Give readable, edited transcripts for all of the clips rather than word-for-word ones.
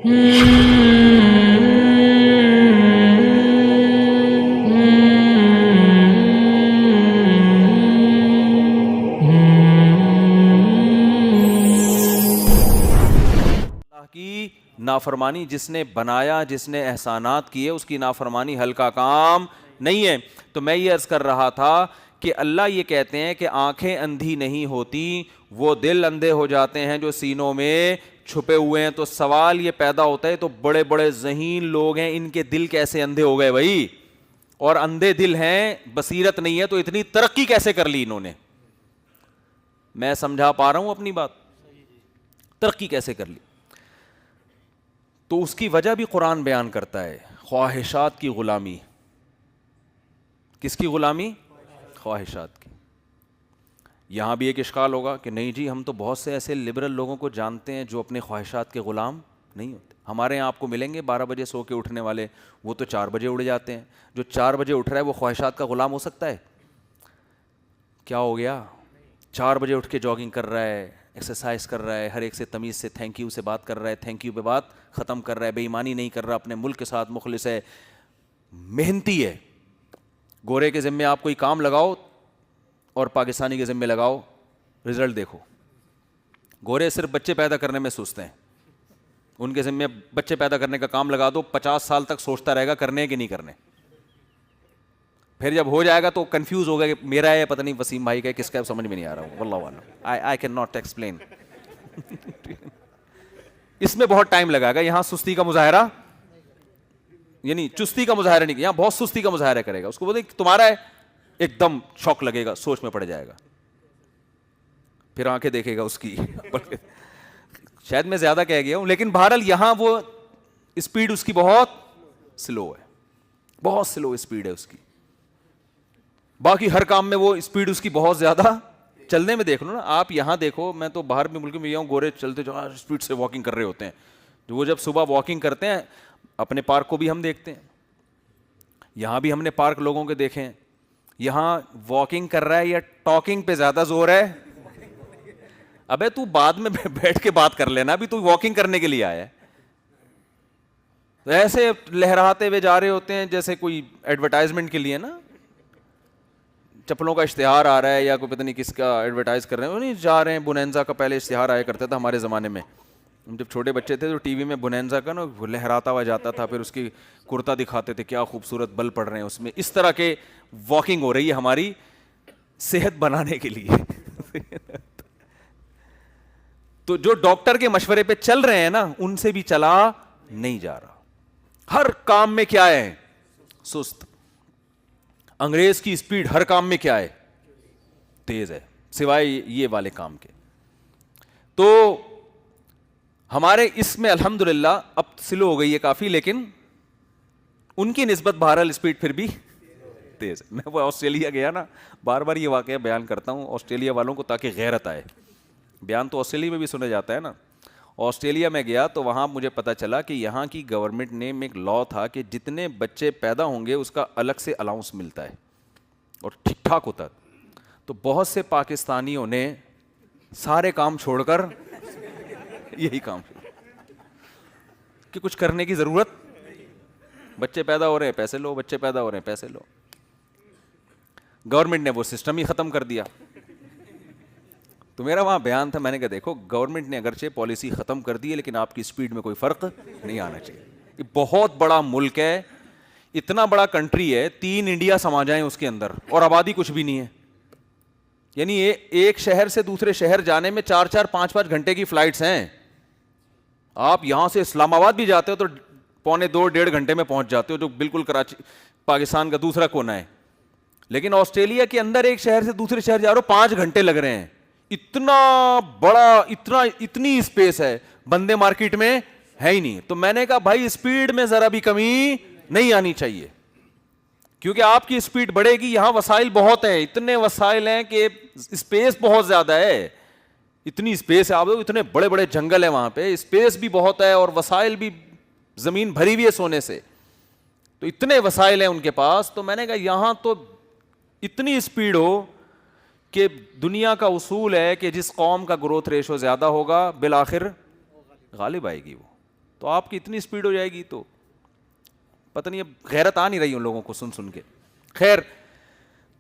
کی نافرمانی جس نے بنایا، جس نے احسانات کیے، اس کی نافرمانی ہلکا کام نہیں ہے. تو میں یہ عرض کر رہا تھا کہ اللہ یہ کہتے ہیں کہ آنکھیں اندھی نہیں ہوتی، وہ دل اندھے ہو جاتے ہیں جو سینوں میں چھپے ہوئے ہیں. تو سوال یہ پیدا ہوتا ہے تو بڑے بڑے ذہین لوگ ہیں، ان کے دل کیسے اندھے ہو گئے بھائی؟ اور اندھے دل ہیں، بصیرت نہیں ہے، تو اتنی ترقی کیسے کر لی انہوں نے؟ میں سمجھا پا رہا ہوں اپنی بات؟ ترقی کیسے کر لی؟ تو اس کی وجہ بھی قرآن بیان کرتا ہے، خواہشات کی غلامی. کس کی غلامی؟ خواہشات کی. یہاں بھی ایک اشکال ہوگا کہ نہیں جی، ہم تو بہت سے ایسے لبرل لوگوں کو جانتے ہیں جو اپنے خواہشات کے غلام نہیں ہوتے. ہمارے یہاں آپ کو ملیں گے 12 بجے سو کے اٹھنے والے، وہ تو 4 بجے اٹھ جاتے ہیں. جو 4 بجے اٹھ رہا ہے وہ خواہشات کا غلام ہو سکتا ہے؟ کیا ہو گیا؟ 4 بجے اٹھ کے جاگنگ کر رہا ہے، ایکسرسائز کر رہا ہے، ہر ایک سے تمیز سے تھینک یو سے بات کر رہا ہے، تھینک یو پہ بات ختم کر رہا ہے، بے ایمانی نہیں کر رہا، اپنے ملک کے ساتھ مخلص ہے، محنتی ہے. گورے کے ذمے آپ کوئی کام لگاؤ اور پاکستانی کے ذمے لگاؤ، رزلٹ دیکھو. گورے صرف بچے پیدا کرنے میں سوچتے ہیں، ان کے ذمے بچے پیدا کرنے کا کام لگا دو، 50 سال تک سوچتا رہے گا کرنے کہ نہیں کرنے. پھر جب ہو جائے گا تو کنفیوز ہوگا کہ میرا ہے پتہ نہیں وسیم بھائی کا کس کا، سمجھ میں نہیں آ رہا ہوں. واللہ اعلم، آئی کین ناٹ ایکسپلین. اس میں بہت ٹائم لگا گا. یہاں سستی کا مظاہرہ، یعنی چستی کا مظاہرہ نہیں، یہاں بہت سستی کا مظاہرہ کرے گا. اس کو بولے تمہارا ہے، ایک دم شوق لگے گا، سوچ میں پڑ جائے گا، پھر آنکھیں دیکھے گا اس کی. شاید میں زیادہ کہہ گیا ہوں، لیکن بہرحال یہاں وہ اسپیڈ اس کی بہت سلو ہے، بہت سلو اسپیڈ ہے اس کی. باقی ہر کام میں وہ اسپیڈ اس کی بہت زیادہ. چلنے میں دیکھ لو نا آپ، یہاں دیکھو، میں تو باہر بھی ملک میں گیا ہوں، گورے چلتے جو اسپیڈ سے واکنگ کر رہے ہوتے ہیں. وہ جب صبح واکنگ کرتے ہیں، اپنے پارک کو بھی ہم دیکھتے ہیں، یہاں بھی ہم نے پارک لوگوں کے دیکھے ہیں. یہاں واکنگ کر رہا ہے یا ٹاکنگ پہ زیادہ زور ہے؟ ابے تو بعد میں بیٹھ کے بات کر لینا، ابھی تو واکنگ کرنے کے لیے آیا ہے. ایسے لہراتے ہوئے جا رہے ہوتے ہیں جیسے کوئی ایڈورٹائزمنٹ کے لیے نا، چپلوں کا اشتہار آ رہا ہے یا کوئی پتہ نہیں کس کا ایڈورٹائز کر رہے ہیں، وہ نہیں جا رہے ہیں. بونینزا کا پہلے اشتہار آیا کرتا تھا ہمارے زمانے میں، ہم جب چھوٹے بچے تھے تو ٹی وی میں بونینزا کا نا لہراتا ہوا جاتا تھا، پھر اس کی کرتا دکھاتے تھے، کیا خوبصورت بل پڑ رہے ہیں اس میں. اس طرح کے واکنگ ہو رہی ہے ہماری صحت بنانے کے لیے. تو جو ڈاکٹر کے مشورے پہ چل رہے ہیں نا، ان سے بھی چلا نہیں جا رہا. ہر کام میں کیا ہے؟ سست. انگریز کی اسپیڈ ہر کام میں کیا ہے؟ تیز ہے، سوائے یہ والے کام کے. تو ہمارے اس میں الحمدللہ اب سلو ہو گئی ہے کافی، لیکن ان کی نسبت بہرحال اسپیڈ پھر بھی تیز ہے. میں وہ آسٹریلیا گیا نا، بار بار یہ واقعہ بیان کرتا ہوں آسٹریلیا والوں کو تاکہ غیرت آئے. بیان تو آسٹریلیا میں بھی سنا جاتا ہے نا. آسٹریلیا میں گیا تو وہاں مجھے پتا چلا کہ یہاں کی گورنمنٹ نے ایک لا تھا کہ جتنے بچے پیدا ہوں گے اس کا الگ سے الاؤنس ملتا ہے اور ٹھیک ٹھاک ہوتا ہے. تو بہت سے پاکستانیوں نے سارے کام چھوڑ کر یہی کام کہ کچھ کرنے کی ضرورت، بچے پیدا ہو رہے ہیں پیسے لو، بچے پیدا ہو رہے ہیں پیسے لو. گورنمنٹ نے وہ سسٹم ہی ختم کر دیا. تو میرا وہاں بیان تھا، میں نے کہا دیکھو گورنمنٹ نے اگرچہ پالیسی ختم کر دی ہے لیکن آپ کی اسپیڈ میں کوئی فرق نہیں آنا چاہیے. یہ بہت بڑا ملک ہے، اتنا بڑا کنٹری ہے، 3 انڈیا سما جائیں اس کے اندر، اور آبادی کچھ بھی نہیں ہے. یعنی ایک شہر سے دوسرے شہر جانے میں 4-4 5-5 گھنٹے کی فلائٹس ہیں. آپ یہاں سے اسلام آباد بھی جاتے ہو تو 1.25-1.5 گھنٹے میں پہنچ جاتے ہو، جو بالکل کراچی پاکستان کا دوسرا کونا ہے. لیکن آسٹریلیا کے اندر ایک شہر سے دوسرے شہر جا رہے ہو 5 گھنٹے لگ رہے ہیں. اتنا بڑا، اتنی اسپیس ہے، بندے مارکیٹ میں ہے ہی نہیں. تو میں نے کہا بھائی اسپیڈ میں ذرا بھی کمی نہیں آنی چاہیے، کیونکہ آپ کی اسپیڈ بڑھے گی. یہاں وسائل بہت ہیں، اتنے وسائل ہیں کہ اسپیس بہت زیادہ ہے. اتنی اسپیس ہے، آپ اتنے بڑے بڑے جنگل ہیں وہاں پہ، اسپیس بھی بہت ہے اور وسائل بھی، زمین بھری ہوئی ہے سونے سے. تو اتنے وسائل ہیں ان کے پاس. تو میں نے کہا یہاں تو اتنی اسپیڈ ہو کہ دنیا کا اصول ہے کہ جس قوم کا گروتھ ریشو زیادہ ہوگا بالآخر غالب آئے گی وہ. تو آپ کی اتنی سپیڈ ہو جائے گی تو پتہ نہیں، اب غیرت آ نہیں رہی ان لوگوں کو سن کے. خیر،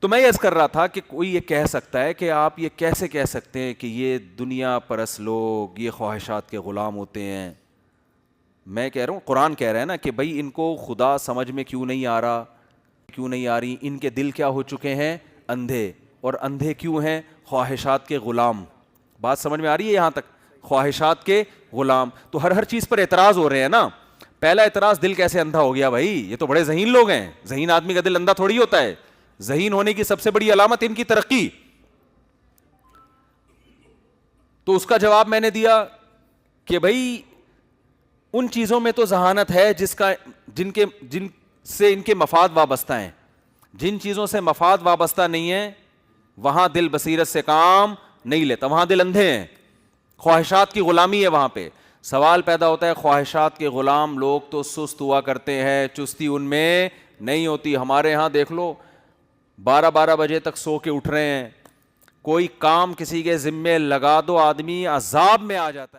تو میں یہ عرض کر رہا تھا کہ کوئی یہ کہہ سکتا ہے کہ آپ یہ کیسے کہہ سکتے ہیں کہ یہ دنیا پرست لوگ یہ خواہشات کے غلام ہوتے ہیں. میں کہہ رہا ہوں قرآن کہہ رہا ہے نا کہ بھائی ان کو خدا سمجھ میں کیوں نہیں آ رہا، کیوں نہیں آ رہی، ان کے دل کیا ہو چکے ہیں، اندھے. اور اندھے کیوں ہیں؟ خواہشات کے غلام. بات سمجھ میں آ رہی ہے یہاں تک؟ خواہشات کے غلام. تو ہر چیز پر اعتراض ہو رہے ہیں نا. پہلا اعتراض، دل کیسے اندھا ہو گیا بھائی، یہ تو بڑے ذہین لوگ ہیں. ذہین آدمی کا دل اندھا تھوڑی ہوتا ہے. ذہین ہونے کی سب سے بڑی علامت ان کی ترقی. تو اس کا جواب میں نے دیا کہ بھائی ان چیزوں میں تو ذہانت ہے جن سے ان کے مفاد وابستہ ہیں. جن چیزوں سے مفاد وابستہ نہیں ہے وہاں دل بصیرت سے کام نہیں لیتا، وہاں دل اندھے ہیں. خواہشات کی غلامی ہے وہاں پہ. سوال پیدا ہوتا ہے خواہشات کے غلام لوگ تو سست ہوا کرتے ہیں، چستی ان میں نہیں ہوتی. ہمارے ہاں دیکھ لو 12 بجے تک سو کے اٹھ رہے ہیں. کوئی کام کسی کے ذمے لگا دو آدمی عذاب میں آ جاتا ہے.